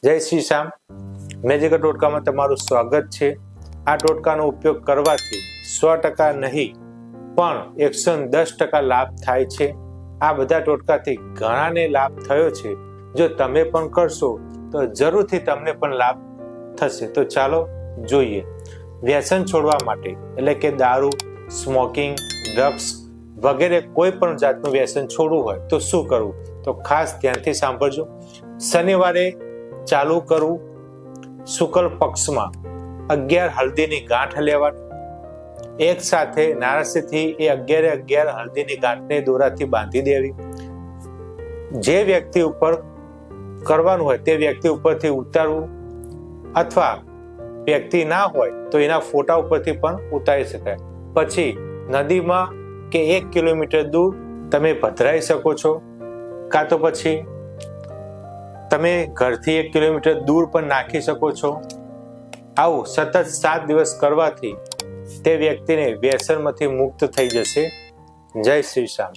જય શ્રી શ્યામ. મેજિક ટોટકામાં તમારું સ્વાગત છે. આ ટોટકાનો ઉપયોગ કરવાથી 100% નહીં પણ 110% લાભ થાય છે. આ બધા ટોટકાથી ઘણાને લાભ થયો છે. જો તમે પણ કરશો તો જરૂરથી તમને પણ લાભ થશે. તો ચાલો જોઈએ. વ્યસન છોડવા માટે એટલે કે દારૂ, સ્મોકિંગ, ડ્રગ્સ વગેરે કોઈ પણ જાતનું વ્યસન છોડવું હોય તો શું કરવું? તો ખાસ ધ્યાનથી સાંભળજો. શનિવારે ચાલુ કરવું. શુક્લ પક્ષમાં 11 હળદીની ગાંઠ લેવાની. એક સાથે નારસીથી એ 11 હળદીની ગાંઠને દોરાથી બાંધી દેવી. જે વ્યક્તિ ઉપર કરવાનું હોય તે વ્યક્તિ ઉપરથી ઉતારવું, અથવા વ્યક્તિ ના હોય તો એના ફોટા ઉપરથી પણ ઉતારી શકાય. પછી નદીમાં કે 1 કિલોમીટર દૂર તમે પધરાઈ શકો છો, કાં તો પછી તમે ઘરથી 1 કિલોમીટર દૂર પણ નાખી શકો છો. આવું સતત 7 દિવસ કરવાથી તે વ્યક્તિને વ્યસનમાંથી મુક્ત થઈ જશે. જય શ્રી શ્યામ.